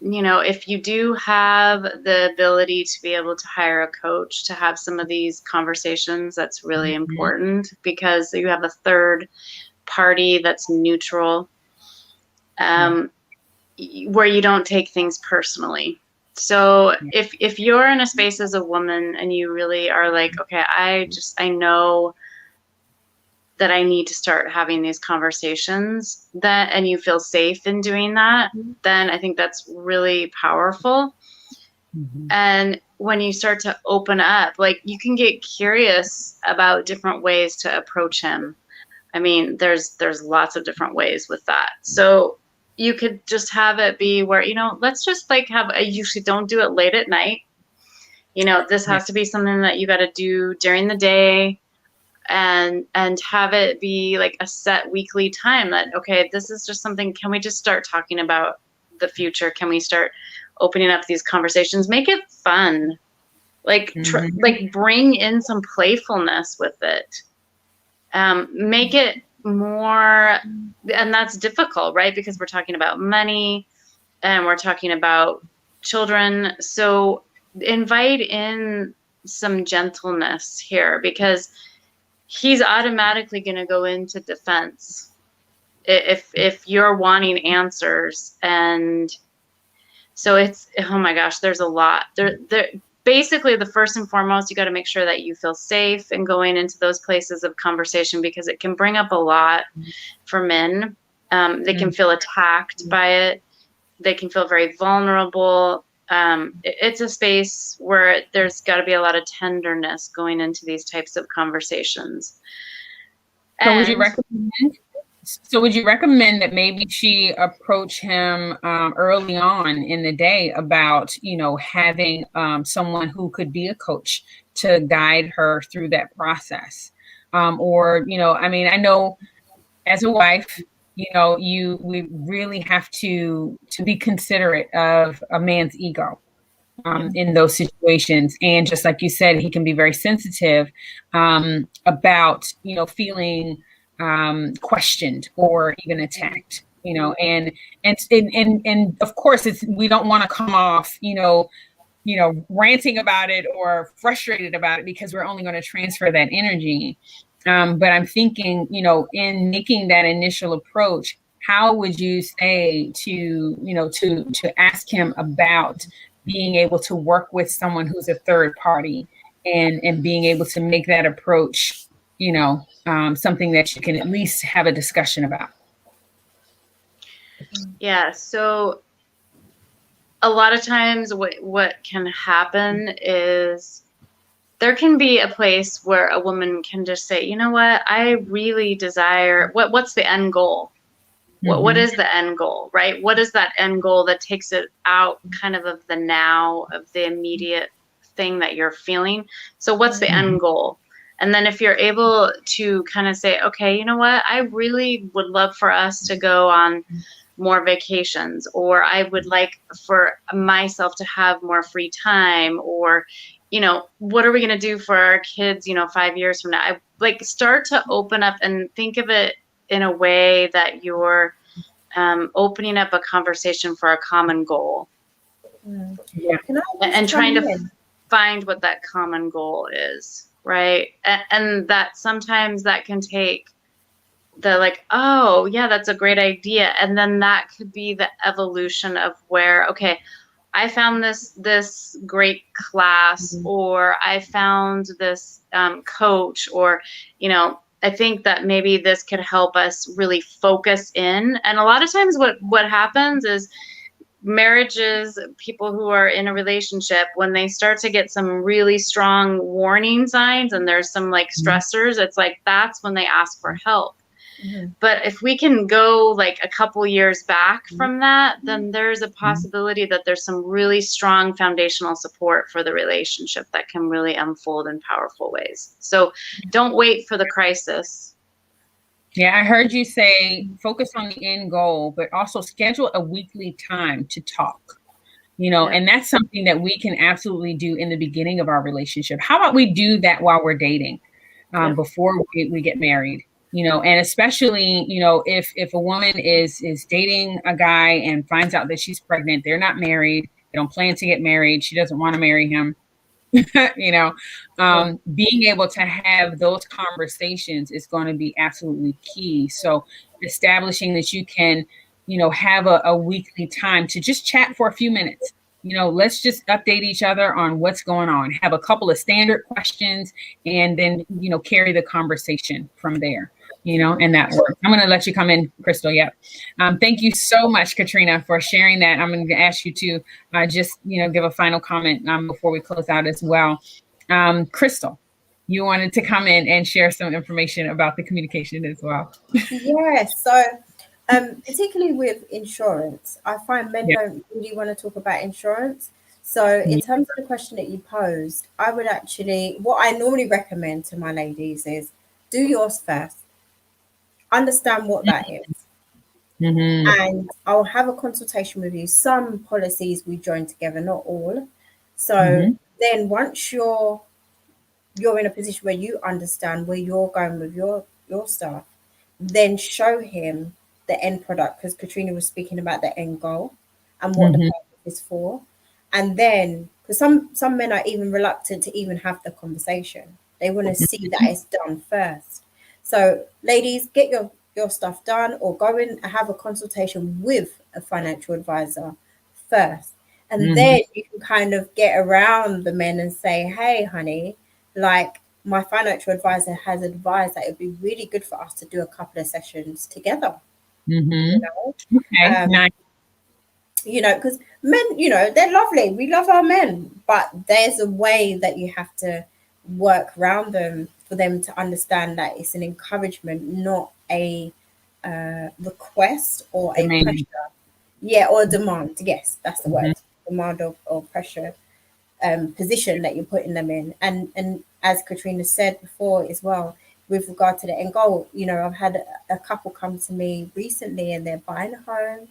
you know, if you do have the ability to be able to hire a coach to have some of these conversations, that's really important, because you have a third party that's neutral, where you don't take things personally. So if you're in a space as a woman and you really are like, okay, I know that I need to start having these conversations, and you feel safe in doing that, then I think that's really powerful. And when you start to open up, like, you can get curious about different ways to approach him. I mean, there's lots of different ways with that. So you could just have it be where, you know, let's just like I usually don't do it late at night. You know, this has to be something that you got to do during the day, and have it be like a set weekly time that, okay, this is just something, can we just start talking about the future? Can we start opening up these conversations? Make it fun. Like, like bring in some playfulness with it. Make it more, and that's difficult, right? Because we're talking about money and we're talking about children. So invite in some gentleness here, because he's automatically going to go into defense if you're wanting answers. And so it's, oh my gosh, there's a lot there. Basically, the first and foremost, you got to make sure that you feel safe in going into those places of conversation, because it can bring up a lot for men. They can feel attacked by it. They can feel very vulnerable. It's a space where there's got to be a lot of tenderness going into these types of conversations. So would you recommend that maybe she approach him early on in the day about, you know, having someone who could be a coach to guide her through that process? Or, you know, I mean, I know as a wife, you know, we really have to be considerate of a man's ego in those situations. And just like you said, he can be very sensitive about, you know, feeling questioned or even attacked, you know, and of course we don't want to come off, you know, ranting about it or frustrated about it, because we're only going to transfer that energy. But I'm thinking, you know, in making that initial approach, how would you say to, you know, to ask him about being able to work with someone who's a third party, and being able to make that approach, you know, something that you can at least have a discussion about? Yeah. So a lot of times what can happen is there can be a place where a woman can just say, you know what, I really desire, what's the end goal? What is the end goal, right? What is that end goal that takes it out kind of the now, of the immediate thing that you're feeling? So what's the end goal? And then if you're able to kind of say, okay, you know what, I really would love for us to go on more vacations, or I would like for myself to have more free time, or, you know, what are we going to do for our kids, you know, 5 years from now? I like start to open up and think of it in a way that you're opening up a conversation for a common goal. Yeah. And trying to find what that common goal is, right? And that sometimes that can take the like, oh yeah, that's a great idea, and then that could be the evolution of where, okay, I found this great class, or I found this coach, or, you know, I think that maybe this could help us really focus in. And a lot of times what happens is marriages, people who are in a relationship, when they start to get some really strong warning signs and there's some like stressors, it's like that's when they ask for help. But if we can go like a couple years back from that, then there's a possibility that there's some really strong foundational support for the relationship that can really unfold in powerful ways. So don't wait for the crisis. Yeah, I heard you say focus on the end goal, but also schedule a weekly time to talk. You know, and that's something that we can absolutely do in the beginning of our relationship. How about we do that while we're dating, before we get married? You know, and especially, you know, if a woman is dating a guy and finds out that she's pregnant, they're not married, they don't plan to get married, she doesn't want to marry him, you know, being able to have those conversations is going to be absolutely key. So establishing that you can, you know, have a weekly time to just chat for a few minutes. You know, let's just update each other on what's going on, have a couple of standard questions, and then, you know, carry the conversation from there, you know, and that works. I'm going to let you come in, Chrystal. Yep. Thank you so much, Katrina, for sharing that. I'm going to ask you to just, you know, give a final comment before we close out as well. Chrystal, you wanted to come in and share some information about the communication as well. Yes. So particularly with insurance, I find men don't really want to talk about insurance. So in terms of the question that you posed, I would actually, what I normally recommend to my ladies is do yours first. Understand what that is. And I'll have a consultation with you. Some policies we join together, not all. So then once you're in a position where you understand where you're going with your stuff, then show him the end product, because Katrina was speaking about the end goal and what the purpose is for. And then, because some men are even reluctant to even have the conversation. They want to see that it's done first. So ladies, get your stuff done, or go in and have a consultation with a financial advisor first. And then you can kind of get around the men and say, hey, honey, like my financial advisor has advised that it would be really good for us to do a couple of sessions together. You know? Okay, nice. You know, because men, you know, they're lovely. We love our men, but there's a way that you have to work around them for them to understand that it's an encouragement, not a request or a pressure. Yeah, or demand. Yes, that's the word. Demand or pressure position that you're putting them in. And as Katrina said before as well, with regard to the end goal, you know, I've had a couple come to me recently and they're buying a home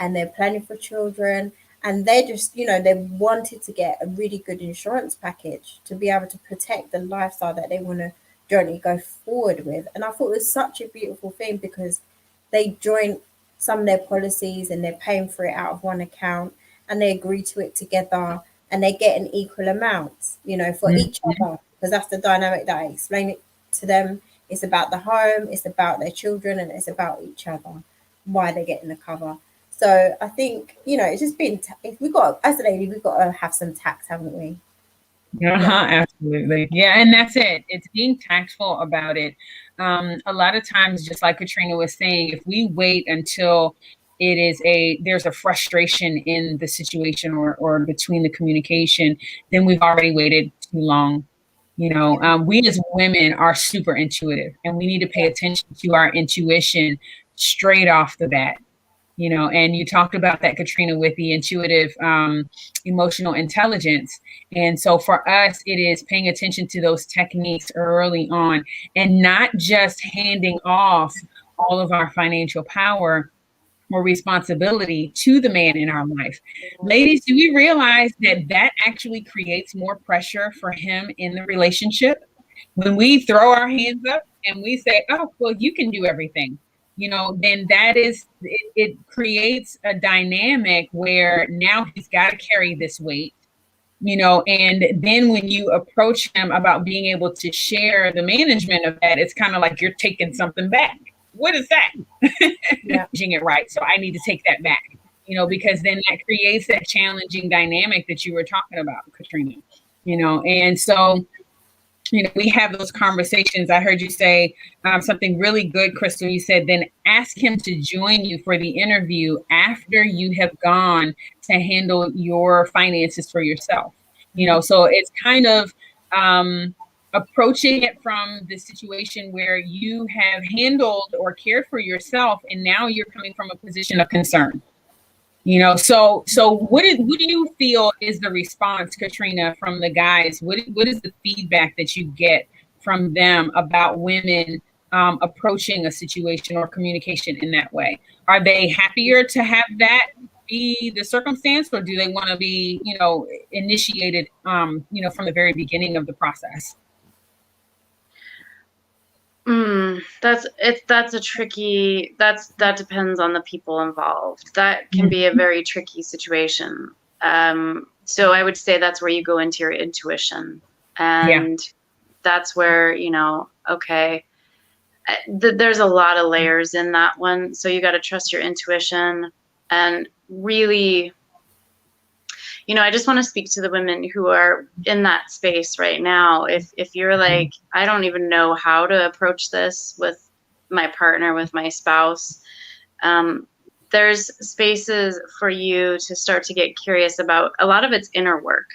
and they're planning for children, and they just, you know, they wanted to get a really good insurance package to be able to protect the lifestyle that they want to jointly go forward with. And I thought it was such a beautiful thing, because they join some of their policies and they're paying for it out of one account, and they agree to it together, and they get an equal amount, you know, for each other, because that's the dynamic that I explain it to them. It's about the home, it's about their children, and it's about each other, why they're getting the cover. So I think, you know, it's just been, if we got, as a lady, we've got to have some tact, haven't we? Absolutely. Yeah. And that's it. It's being tactful about it. A lot of times, just like Katrina was saying, if we wait until there's a frustration in the situation or between the communication, then we've already waited too long. You know, we as women are super intuitive, and we need to pay attention to our intuition straight off the bat. And you talked about that, Katrina, with the intuitive emotional intelligence. And so for us, it is paying attention to those techniques early on and not just handing off all of our financial power or responsibility to the man in our life. Ladies, do we realize that that actually creates more pressure for him in the relationship? When we throw our hands up and we say, oh, well, you can do everything, then it creates a dynamic where now he's got to carry this weight, and then when you approach him about being able to share the management of that, it's kind of like you're taking something back. What is that? Yeah. It right. So I need to take that back, because then that creates that challenging dynamic that you were talking about, Katrina, and so we have those conversations. I heard you say something really good, Chrystal. You said, then ask him to join you for the interview after you have gone to handle your finances for yourself. So it's kind of approaching it from the situation where you have handled or cared for yourself, and now you're coming from a position of concern. So what do you feel is the response, Katrina, from the guys? What is the feedback that you get from them about women approaching a situation or communication in that way? Are they happier to have that be the circumstance, or do they want to be, initiated, from the very beginning of the process? That's a tricky, that depends on the people involved. That can be a very tricky situation. So I would say that's where you go into your intuition, and that's where, okay, there's a lot of layers in that one. So you got to trust your intuition and really, I just want to speak to the women who are in that space right now. If you're like, I don't even know how to approach this with my partner, with my spouse, there's spaces for you to start to get curious about. A lot of it's inner work.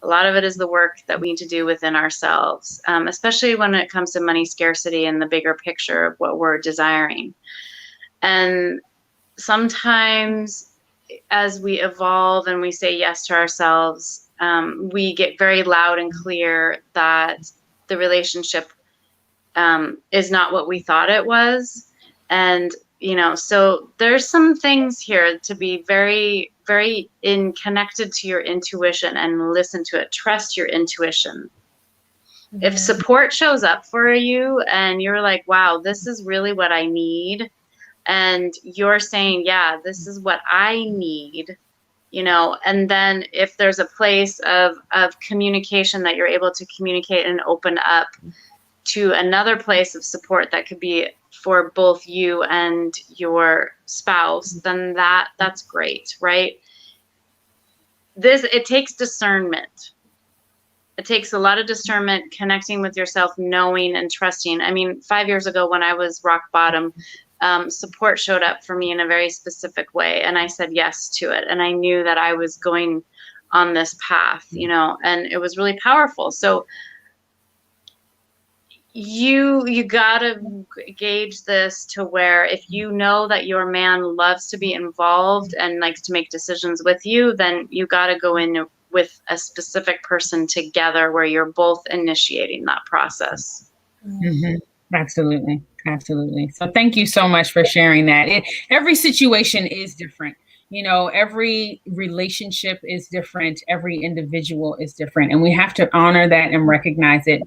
A lot of it is the work that we need to do within ourselves, especially when it comes to money scarcity and the bigger picture of what we're desiring. And sometimes as we evolve and we say yes to ourselves, we get very loud and clear that the relationship is not what we thought it was. And, so there's some things here to be very, very connected to your intuition and listen to it. Trust your intuition. Mm-hmm. If support shows up for you and you're like, wow, this is really what I need, and you're saying, yeah, this is what I need, and then if there's a place of communication that you're able to communicate and open up to another place of support that could be for both you and your spouse, then that's great, right? It takes discernment. It takes a lot of discernment, connecting with yourself, knowing and trusting. I mean, 5 years ago when I was rock bottom, support showed up for me in a very specific way, and I said yes to it, and I knew that I was going on this path, and it was really powerful. So you gotta gauge this to where if you know that your man loves to be involved and likes to make decisions with you, then you gotta go in with a specific person together where you're both initiating that process. Mm-hmm. Absolutely. Absolutely. So thank you so much for sharing that. Every situation is different. Every relationship is different. Every individual is different. And we have to honor that and recognize it.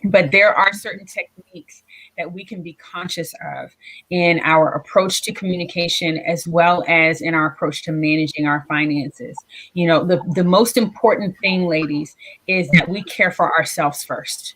But there are certain techniques that we can be conscious of in our approach to communication, as well as in our approach to managing our finances. The most important thing, ladies, is that we care for ourselves first.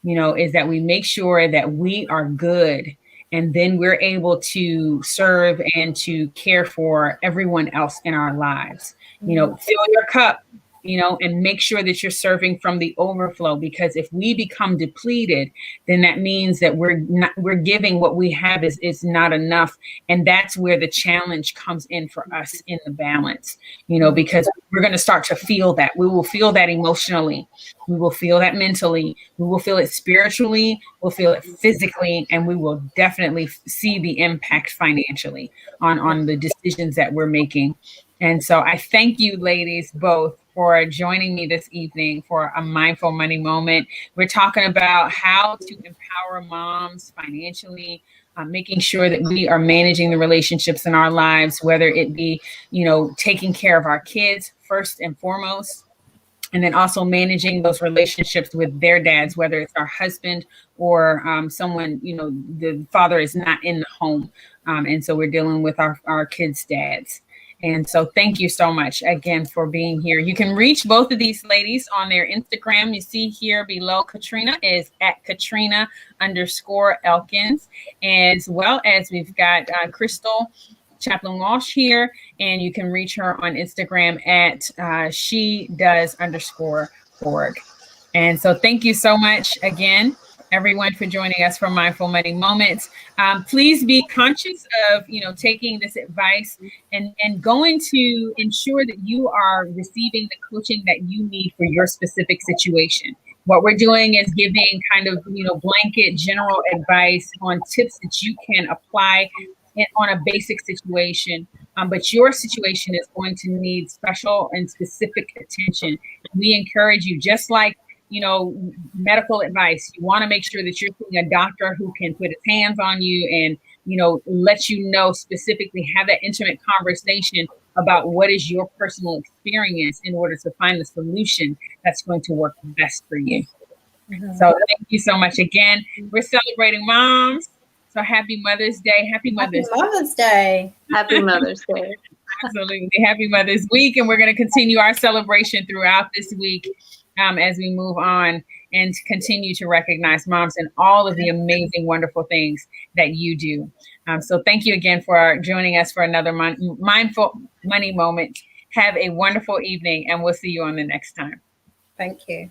Is that we make sure that we are good, and then we're able to serve and to care for everyone else in our lives. Fill your cup, and make sure that you're serving from the overflow, because if we become depleted, then that means that we're giving what we have is not enough. And that's where the challenge comes in for us in the balance, because we're going to start to feel that. We will feel that emotionally. We will feel that mentally. We will feel it spiritually. We'll feel it physically. And we will definitely see the impact financially on the decisions that we're making. And so I thank you, ladies, both, for joining me this evening for a mindful money moment. We're talking about how to empower moms financially, making sure that we are managing the relationships in our lives, whether it be, taking care of our kids first and foremost, and then also managing those relationships with their dads, whether it's our husband or someone, the father is not in the home. And so we're dealing with our kids' dads. And so thank you so much again for being here. You can reach both of these ladies on their Instagram. You see here below, Katrina is at Katrina_Elkins, as well as we've got Chrystal Chaplin-Walsh here, and you can reach her on Instagram at shedoes_org. And so thank you so much again, everyone, for joining us for Mindful Money Moments. Please be conscious of, taking this advice and going to ensure that you are receiving the coaching that you need for your specific situation. What we're doing is giving kind of, blanket general advice on tips that you can apply on a basic situation. But your situation is going to need special and specific attention. We encourage you, just like, medical advice, you want to make sure that you're seeing a doctor who can put his hands on you and, let you know specifically, have that intimate conversation about what is your personal experience in order to find the solution that's going to work best for you. Mm-hmm. So thank you so much again. We're celebrating moms. So happy Mother's Day. Happy Mother's Day. Happy Mother's Day. Absolutely. Happy Mother's Week. And we're going to continue our celebration throughout this week as we move on and continue to recognize moms and all of the amazing, wonderful things that you do. So thank you again for joining us for another Mindful Money Moment. Have a wonderful evening, and we'll see you on the next time. Thank you.